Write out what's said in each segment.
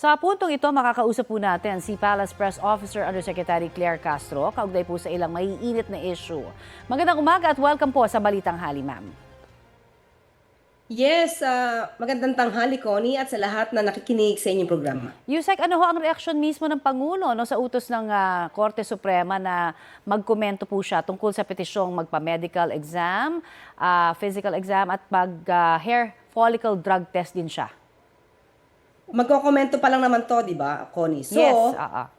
Sa puntong ito, makakausap po natin si Palace Press Officer Undersecretary Claire Castro, kaugnay po sa ilang maiinit na issue. Magandang umaga at welcome po sa Balitang Hali, ma'am. Yes, magandang tanghali, Connie, at sa lahat na nakikinig sa inyong programa. Yusek, ano ho ang reaksyon mismo ng Pangulo sa utos ng Korte Suprema na magkomento po siya tungkol sa petisyong magpa-medical exam, physical exam at hair follicle drug test din siya? Magkokomento pa lang naman to, di ba, Connie? So, Yes,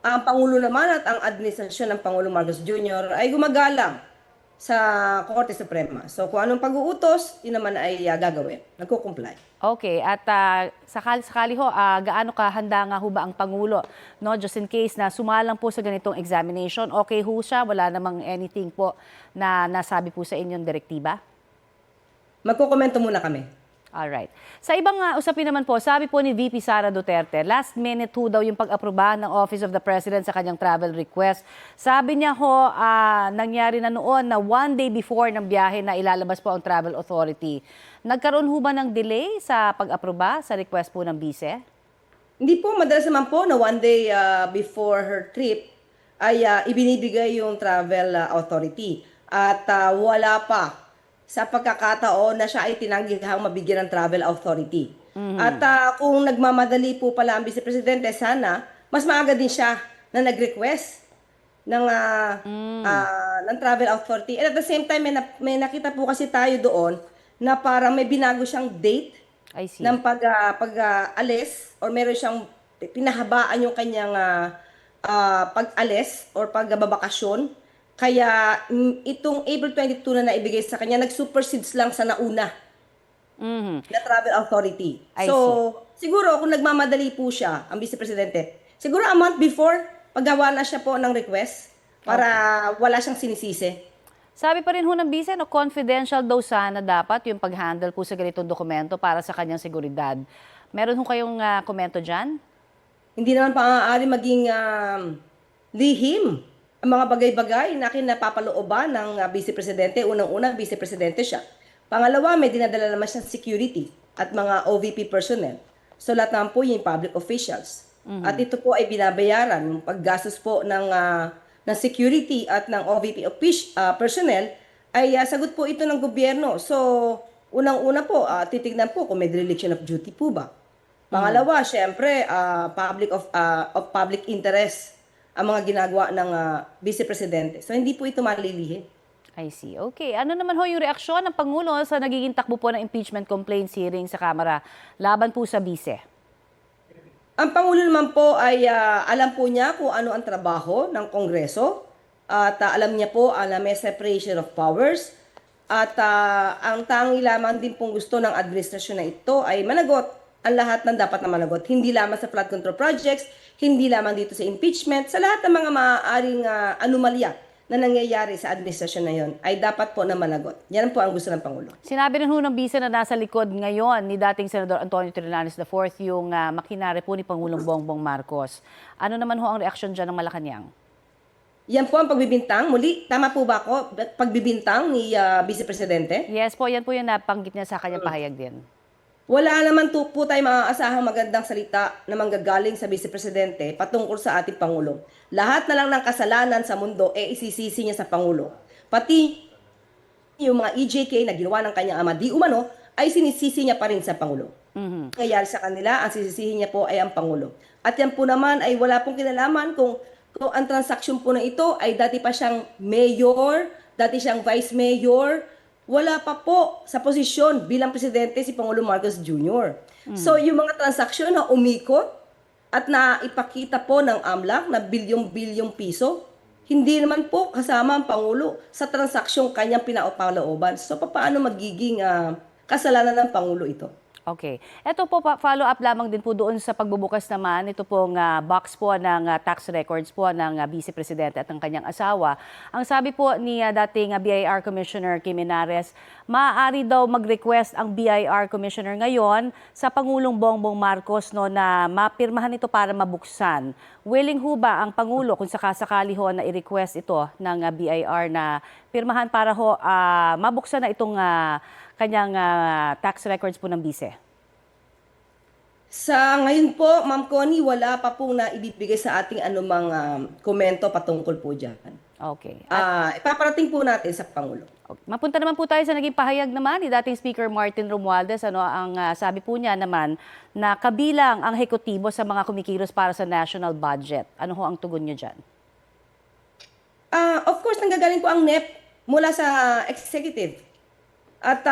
ang Pangulo naman at ang administrasyon ng Pangulo Marcos Jr. ay gumagalang sa Korte Suprema. So, kung anong pag-uutos, yun naman ay gagawin. Nagko-comply. Okay, at sakali ho, gaano kahanda nga ho ba ang Pangulo, no, just in case na sumalang po sa ganitong examination, okay ho siya, wala namang anything po na nasabi po sa inyong direktiba? Magkokomento muna kami. Alright. Sa ibang usapin naman po, sabi po ni VP Sara Duterte, last minute ho daw yung pag-aprobahan ng Office of the President sa kanyang travel request. Sabi niya ho, nangyari na noon na one day before ng biyahe na ilalabas po ang Travel Authority. Nagkaroon ho ba ng delay sa pag-aproba sa request po ng bise? Hindi po, madalas naman po na one day before her trip ay ibinibigay yung travel authority. At wala pa sa pagkakataon na siya ay tinanggihang mabigyan ng travel authority. At kung nagmamadali po pala ang Vice Presidente, sana mas maaga din siya na nag-request ng travel authority. And at the same time, may nakita po kasi tayo doon na parang may binago siyang date I see. ng pag-alis or meron siyang pinahabaan yung kanyang pag-alis or pagbabakasyon. Kaya itong April 22 na naibigay sa kanya, nag-supersedes lang sa nauna na travel authority. I Siguro kung nagmamadali po siya, ang Vice Presidente, siguro a month before, paggawa na siya po ng request para wala siyang sinisisi. Sabi pa rin ho ng bise, no, confidential daw sana dapat yung pag-handle po sa ganitong dokumento para sa kanyang seguridad. Meron ho kayong komento dyan? Hindi naman maaari maging lihim ang mga bagay-bagay na kinapapalooban ng Vice Presidente. Unang-una, Vice Presidente siya. Pangalawa, may dinadala naman siyang security at mga OVP personnel. So lahat naman po yung public officials. At ito po ay binabayaran, yung paggastos po ng security at ng OVP personnel ay sagot po ito ng gobyerno. So unang-una po, titignan po kung may dereliction of duty po ba. Pangalawa, syempre, of public interest ang mga ginagawa ng Vice Presidente. So, hindi po ito malilihin. I see. Okay. Ano naman ho yung reaksyon ng Pangulo sa nagiging takbo po ng impeachment complaints hearing sa Kamara laban po sa bise? Ang Pangulo naman po ay alam po niya kung ano ang trabaho ng Kongreso at alam niya po na may separation of powers at ang tangi lamang din pong gusto ng administrasyon na ito ay managot ang lahat ng dapat na managot. Hindi lamang sa flood control projects, hindi lamang dito sa impeachment, sa lahat ng mga maaaring anomalya na nangyayari sa administrasyon na yon ay dapat po na managot. Yan po ang gusto ng Pangulo. Sinabi rin ho ng bise na nasa likod ngayon ni dating Senador Antonio Trillanes IV yung makinare po ni Pangulong Bongbong Marcos. Ano naman ho ang reaksyon dyan ng Malacanang? Yan po ang pagbibintang. Muli, tama po ba ako? Pagbibintang ni Vice Presidente? Yes po, yan po yung napanggit niya sa kanyang pahayag din. Wala naman po tayo maaasahang magandang salita na manggagaling sa Vice Presidente patungkol sa ating Pangulo. Lahat na lang ng kasalanan sa mundo isisisi niya sa Pangulo. Pati yung mga EJK na ginawa ng kanyang ama di umano ay sinisisi niya pa rin sa Pangulo. Kaya sa kanila, ang sisisihin niya po ay ang Pangulo. At yan po naman ay wala pong kinalaman kung ang transaksyon po na ito ay dati pa siyang mayor, dati siyang vice mayor, wala pa po sa posisyon bilang presidente si Pangulo Marcos Jr. So yung mga transaksyon na umikot at na ipakita po ng AMLAC na bilyong-bilyong piso, hindi naman po kasama ang Pangulo sa transaksyong kanyang pinaupalooban. So paano magiging kasalanan ng Pangulo ito? Okay. Ito po, follow-up lamang din po doon sa pagbubukas naman. Ito pong box po ng tax records po ng Vice Presidente at ng kanyang asawa. Ang sabi po ni dating BIR Commissioner Kim Menares, maaari daw mag-request ang BIR Commissioner ngayon sa Pangulong Bongbong Marcos na mapirmahan ito para mabuksan. Willing ho ba ang Pangulo kung sakasakali ho na i-request ito ng BIR na pirmahan para ho mabuksan na itong kanyang tax records po ng bise? Sa ngayon po, Ma'am Connie, wala pa pong naibibigay sa ating anumang komento patungkol po dyan. Okay. At Ipaparating po natin sa Pangulo. okay, mapunta naman po tayo sa naging pahayag naman ni dating Speaker Martin Romualdez. Ang sabi po niya naman na kabilang ang hekutibo sa mga kumikilos para sa national budget. Ano ho ang tugon niyo dyan? Of course, nanggagaling po ang NEP mula sa executive. At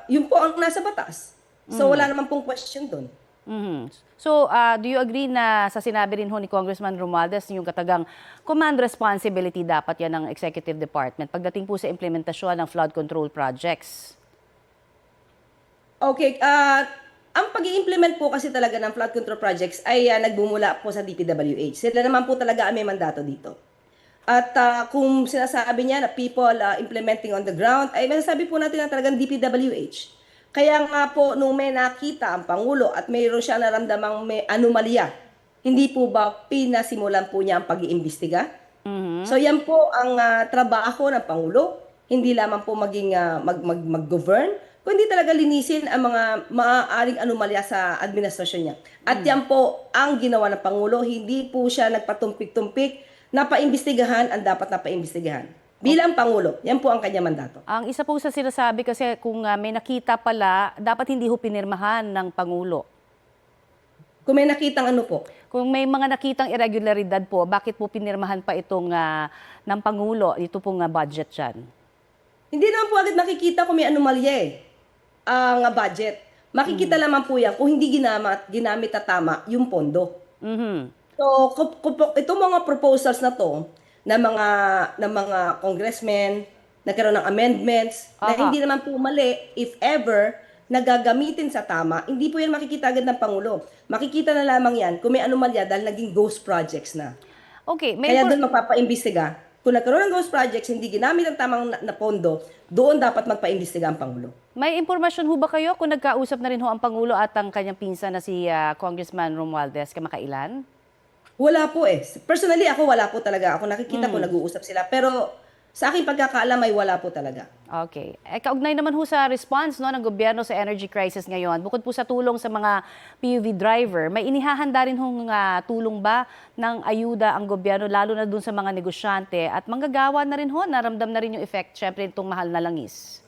yun po ang nasa batas. So wala naman pong question doon. Mhm. So, do you agree na sa sinabi rin ho ni Congressman Romualdez yung katagang command responsibility dapat yan ng Executive Department pagdating po sa implementasyon ng flood control projects? Okay, ang pag-i-implement po kasi talaga ng flood control projects ay nagbumula po sa DPWH. Sila naman po talaga ang may mandato dito. At kung sinasabi niya na people implementing on the ground, ay masasabi po natin na talagang DPWH. Kaya nga po, nung may nakita ang Pangulo at mayroon siya naramdamang may anomalya, hindi po ba pinasimulan po niya ang pag-iimbestiga? So yan po ang trabaho ng Pangulo, hindi lamang po maging mag-govern, kundi talaga linisin ang mga maaaring anomalya sa administrasyon niya. At yan po ang ginawa ng Pangulo, hindi po siya nagpatumpik-tumpik na paimbestigahan ang dapat na paimbestigahan. Bilang Pangulo, yan po ang kanya mandato. Ang isa po sa sinasabi kasi kung may nakita pala, dapat hindi ho pinirmahan ng Pangulo. Kung may nakitang ano po, Kung may mga nakitang irregularidad po, bakit po pinirmahan pa itong ng Pangulo, ito pong budget dyan? hindi naman po agad makikita kung may anomalya ang budget. Makikita lamang po yan kung hindi ginamit na tama yung pondo. Mhm. So, itong mga proposals na to, ng mga congressmen, nagkaroon ng amendments, na Aha. hindi naman po mali, if ever, nagagamitin sa tama, hindi po yan makikita agad ng Pangulo. Makikita na lamang yan kung may anomalya dahil naging ghost projects na. Okay, may Kaya doon magpapaimbestiga. Kung nagkaroon ng ghost projects, hindi ginamit ang tamang na pondo, doon dapat magpaimbestiga ang Pangulo. may impormasyon ho ba kayo kung nagkausap na rin ho ang Pangulo at ang kanyang pinsan na si Congressman Romualdez kamakailan? Wala po eh. Personally, ako wala po talaga. Ako nakikita ko nag-uusap sila. Pero sa aking pagkakaalam ay wala po talaga. Okay. Kaugnay naman ho sa response ng gobyerno sa energy crisis ngayon, bukod po sa tulong sa mga PUV driver, may inihahanda rin hong tulong ba ng ayuda ang gobyerno, lalo na dun sa mga negosyante at manggagawa na rin ho, naramdam na rin yung effect, syempre itong mahal na langis.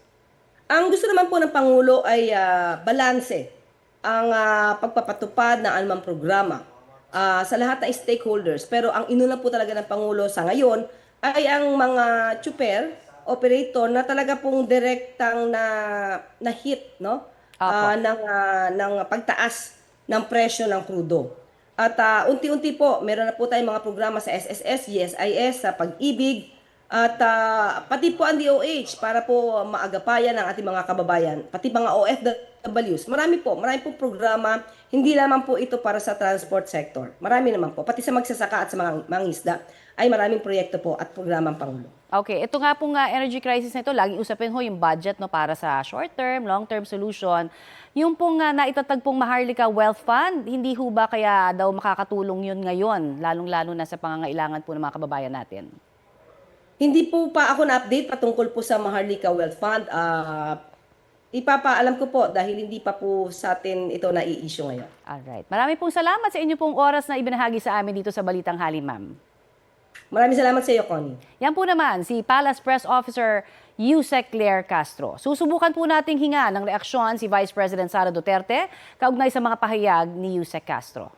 Ang gusto naman po ng Pangulo ay balanse ang pagpapatupad ng anumang programa sa lahat ng stakeholders. Pero ang inuna po talaga ng Pangulo sa ngayon ay ang mga tsuper, operator na talaga pong direktang na hit no? Apo. Ng pagtaas ng presyo ng krudo. At unti-unti po, meron na po tayong mga programa sa SSS, GSIS, sa Pag-ibig, at pati po ang DOH para po maagapayan ng ating mga kababayan, pati mga OFWs. Marami po programa, hindi lamang po ito para sa transport sector. Marami naman po, pati sa magsasaka at sa mga mangingisda ay maraming proyekto po at programang Pangulo. Okay, ito nga pong energy crisis na ito, laging usapin ho yung budget no, para sa short-term, long-term solution. Yung pong naitatag pong Maharlika Wealth Fund, hindi ho ba kaya daw makakatulong yun ngayon, lalong-lalo na sa pangangailangan po ng mga kababayan natin? Hindi po pa ako na-update patungkol po sa Maharlika Wealth Fund. Ipapaalam ko po dahil hindi pa po sa atin ito na-i-issue ngayon. Alright. Marami pong salamat sa inyo pong oras na ibinahagi sa amin dito sa Balitang Hali, ma'am. Maraming salamat sa iyo, Connie. Yan po naman si Palace Press Officer Yusek Claire Castro. Susubukan po nating hinga ng reaksyon si Vice President Sara Duterte kaugnay sa mga pahayag ni Yusek Castro.